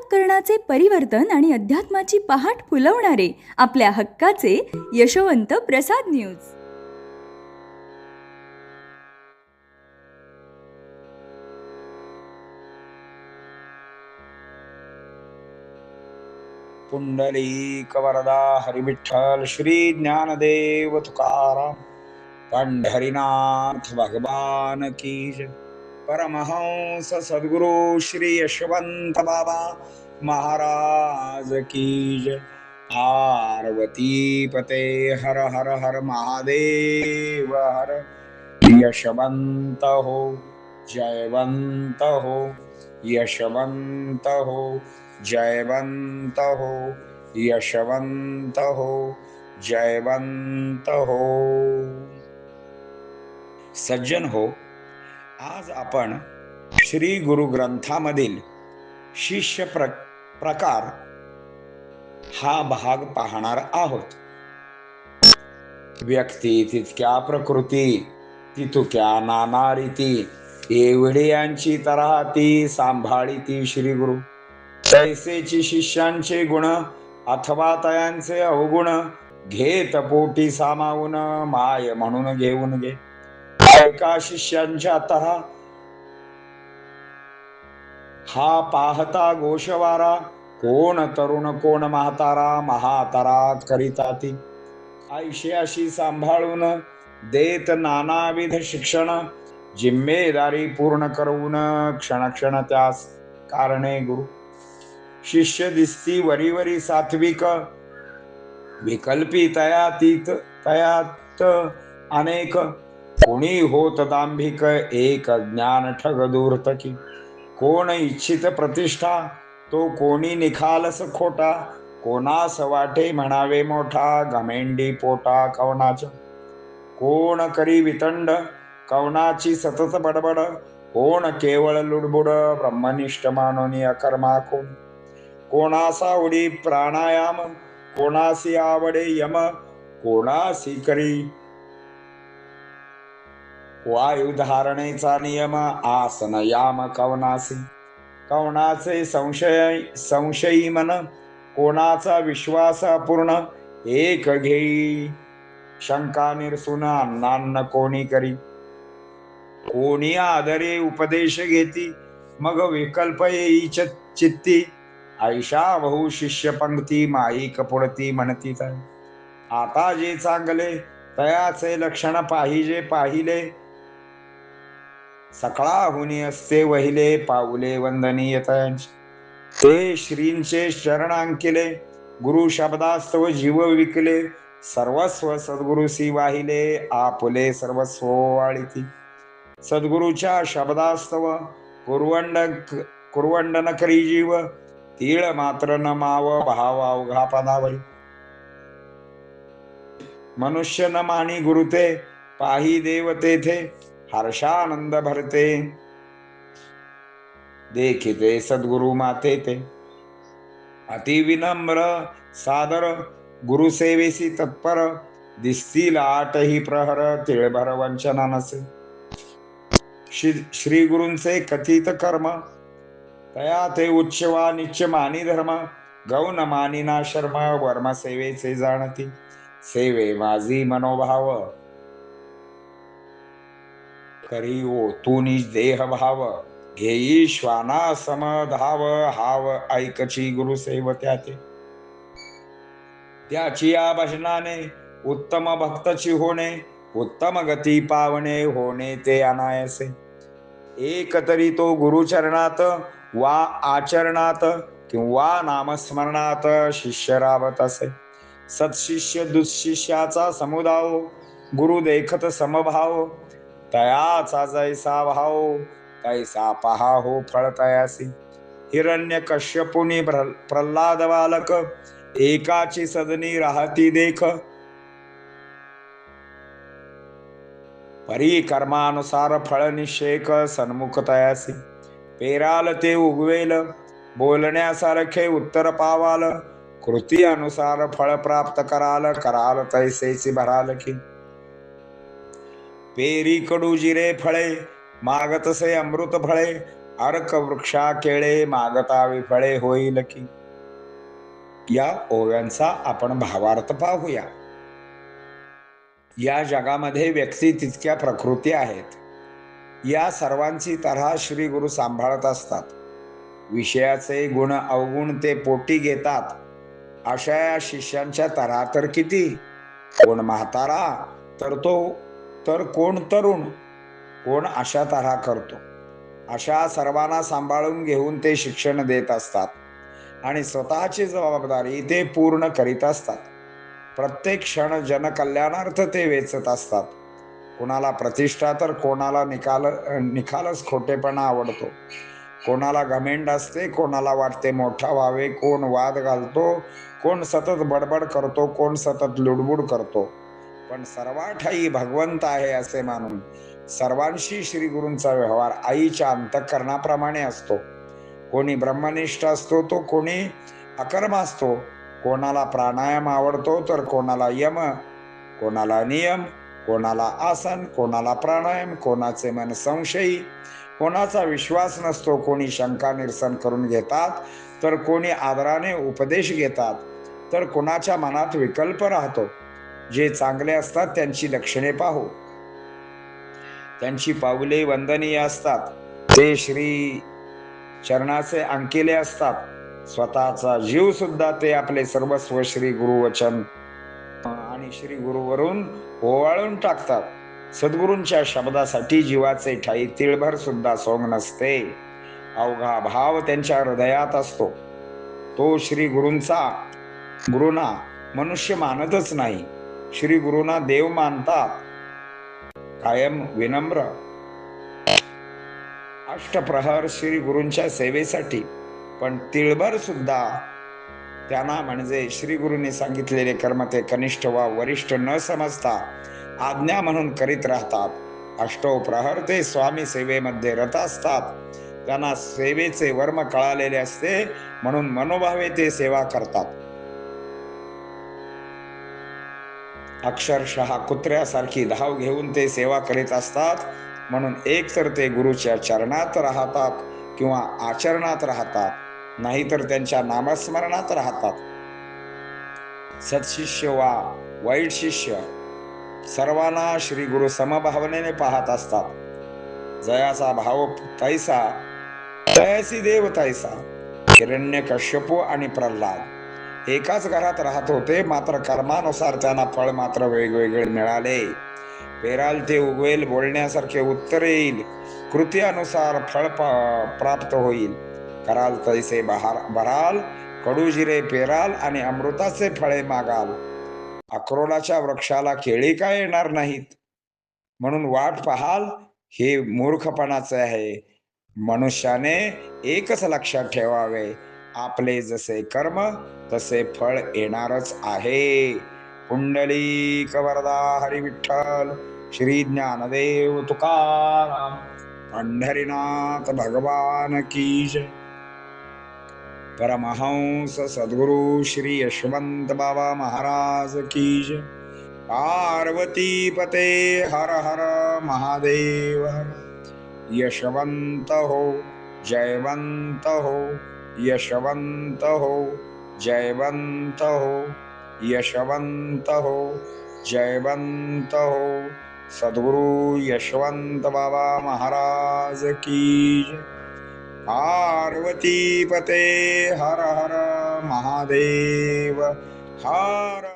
अंतःकरणाचे परिवर्तन आणि अध्यात्माची पहाट फुलवणारे आपल्या हक्काचे यशवंत प्रसाद न्यूज. पुंडलिक वरदा हरिविठ्ठल श्री ज्ञानदेव तुकाराम पंढरीनाथ भगवान की जय. परमहंस सद्गुरु श्री यशवंत बाबा महाराज की जय. पार्वती पते हर हर हर महादेव हर. यशवंत हो, जयवंत हो, यशवंत हो, जयवंत हो, यशवंत हो, जयवंत हो. सज्जन हो, आज आपण श्री गुरु ग्रंथामधील शिष्य प्रकार हा भाग पाहणार आहोत. व्यक्ती तितक्या प्रकृती तितुक्या नाना रीती, एवढे यांची तऱ्हा ती सांभाळीती श्री गुरु. तैसेची शिष्यांचे गुण अथवा तयांचे अवगुण, घेत पोटी सामावून माय म्हणून घेऊन घे. एका शिष्यांच्या तहा हा पाहता गोषवारा, कोण तरुण कोण म्हातारा, महातारात करिता ती. आयशी अशी सांभाळून देत नानाविध शिक्षण, जिम्मेदारी पूर्ण करून क्षण क्षण त्यास कारणे गुरु. शिष्य दिसती वरीवरी सात्विक, विकल्पी तयात अनेक. कोणी होत दांभिक, एक ज्ञान ठग दूर्तकी. कोण इच्छित प्रतिष्ठा, तो कोणी निखालस खोटा. कोणास वाटे म्हणावे मोठा, घमेंडी पोटा कवनाच्या. कोण करी वितंड, कवनाची सतत बडबड. कोण केवळ लुडबुड, ब्रह्मनिष्ठ मानोनी अकर्मा कोण. कोणासा आवडी प्राणायाम, कोणासी आवडे यम. कोणासी करी वायू धारणेचा नियम, आसन याम कवनासी. कवनाचे संशयी मन, कोणाचा विश्वास अपूर्ण. एक घेई शंका निरसून, अन्नान्न कोणी करी. कोणी आदरे उपदेश घेती, मग विकल्प येई चित्ती. ऐशा बहु शिष्य पंक्ती, माईक पुढती म्हणती तर. आता जे चांगले तयाचे लक्षण पाहिजे पाहिले. सकळाहुनी असते वहिले, पाऊले वंदनीय तयांची. ते श्रींचे शरण अंकिले, गुरु शब्दास्तव जीव विकले. सर्वस्व सद्गुरुसी वाहिले, आपुले सर्वस्व वाळीती. सद्गुरूच्या शब्दास्तव कुरवंड न करी जीव. तीळ मात्र न माव, भाव अवघा पदावरी. मनुष्य न मानी गुरुते, पाही देव तेथे. हर्षानंद भरते, देखिते सद्गुरु माते ते. अति विनम्र सादर, गुरुसेवेसी तत्पर. दिसतील आठही प्रहर, तिळभर वंचना नसे. श्री गुरूंचे कथित कर्म, तया ते उच्च वा निच्च मानी धर्म. गौन मानिना शर्म, वर्म सेवेचे जाणती. सेवे माझी मनोभाव, करी ओतूनी देह भाव. घेई श्वाना समधाव, हाव ऐकची गुरु सेवत्या ते. त्याची या भजनाने उत्तम भक्तची होणे, उत्तम गती पावणे होणे ते अनायसे. एक तरी तो गुरुचरणात वा आचरणात, किंवा नामस्मरणात शिष्य रावत असे. सत्शिष्य दुःशिष्याचा समुदाव, गुरु देखत समभाव. तयाचा जैसा भाव, तैसा पहा हो फळ तयासी. हिरण्य कश्यपुनी प्रल्हाद बालक, एकाची सदनी राहती देख. परी कर्मानुसार फळ निषेक, सन्मुख तयासी. पेराल ते उगवेल, बोलण्यासारखे उत्तर पावाल. कृती अनुसार फळ प्राप्त कराल, कराल तैसेची भराल की. पेरी कडू जिरे फळे, मागतसे अमृत फळे. अर्क वृक्षा केळे मागता विफळे होईल की. या ओव्यांचा आपण भावार्थ पाहूया. या जगामध्ये व्यक्ती तितक्या प्रकृती आहेत. या सर्वांची तऱ्हा श्री गुरु सांभाळत असतात. विषयाचे गुण अवगुण ते पोटी घेतात. अशा या शिष्यांच्या तऱ्हा तर किती. कोण म्हातारा तर कोण तरुण, कोण अशा तऱ्हा करतो. अशा सर्वांना सांभाळून घेऊन ते शिक्षण देत असतात आणि स्वतःची जबाबदारी ते पूर्ण करीत असतात. प्रत्येक क्षण जनकल्याणार्थ ते वेचत असतात. कोणाला प्रतिष्ठा तर कोणाला निखालस खोटेपणा आवडतो. कोणाला घमेंड असते, कोणाला वाटते मोठा व्हावे, कोण वाद घालतो, कोण सतत बडबड करतो, कोण सतत लुडबुड करतो. पण सर्वाठाई भगवंत आहे असे मानून सर्वांशी श्री गुरूंचा व्यवहार आईच्या अंतःकरणाप्रमाणे असतो. कोणी ब्रह्मनिष्ठ असतो, तो कोणी अकर्म असतो. कोणाला प्राणायाम आवडतो तर कोणाला यम, कोणाला नियम, कोणाला आसन, कोणाला प्राणायाम, कोणाचे मन संशयी, कोणाचा विश्वास नसतो. कोणी शंका निरसन करून घेतात तर कोणी आदराने उपदेश घेतात, तर कोणाच्या मनात विकल्प राहतो. जे चांगले असतात त्यांची लक्षणे पाहू. त्यांची पाऊले वंदनीय असतात. ते श्री चरणाचे अंकिले असतात. स्वतःचा जीव सुद्धा ते आपले सर्वस्व श्री गुरु वचन आणि श्री गुरुवरून ओवाळून टाकतात. सद्गुरूंच्या शब्दासाठी जीवाचे ठाई तिळभर सुद्धा सोंग नसते. अवघा भाव त्यांच्या हृदयात असतो. तो श्री गुरुना मनुष्य मानतच नाही. श्री गुरुना देव मानतात. कायम विनम्र अष्टप्रहर श्री गुरूंच्या सेवेसाठी, पण तिळभर सुद्धा त्यांना म्हणजे श्री गुरूंनी सांगितलेले कर्म ते कनिष्ठ वा वरिष्ठ न समजता आज्ञा म्हणून करीत राहतात. अष्टो प्रहर ते स्वामी सेवेमध्ये रत असतात. त्यांना सेवेचे वर्म कळालेले असते म्हणून मनोभावे ते सेवा करतात. अक्षरशः कुत्र्यासारखी धाव घेऊन ते सेवा करीत असतात. म्हणून एक तर ते गुरुच्या चरणात राहतात किंवा आचरणात राहतात, नाहीतर त्यांच्या नामस्मरणात राहतात. सत्शिष्य वा वाईट शिष्य सर्वांना श्री गुरु समभावनेने पाहत असतात. जयाचा भाव तैसा तयासी देव तैसा. हिरण्यकश्यप आणि प्रल्हाद एकाच घरात राहत होते, मात्र कर्मानुसार त्यांना फळ मात्र वेगवेगळे मिळाले. पेराल ते उगवेल, बोलण्यासारखे उत्तर येईल, कृत्यानुसार फळ प्राप्त होईल. कराल तैसे भराल, कडूजिरे पेराल आणि अमृताचे फळे मागाल. अक्रोडाच्या वृक्षाला केळी का येणार नाहीत म्हणून वाट पाहाल, हे मूर्खपणाचे आहे. मनुष्याने एकच लक्षात ठेवावे, आपले जसे कर्म तसे फळ येणारच आहे. पुंडलिक वरदा हरी विठ्ठल. श्री ज्ञानदेव तुकाराम. पंढरीनाथ भगवान की जय. परमहंस सद्गुरु श्री यशवंत बाबा महाराज की जय. पार्वती पते हर हर महादेव. यशवंत हो, जयवंत हो, यशवंत हो, जयवंत हो, यशवंत हो, जयवंत हो. सद्गुरु यशवंत बाबा महाराज की जय. पार्वती पते हर हर महादेव. हर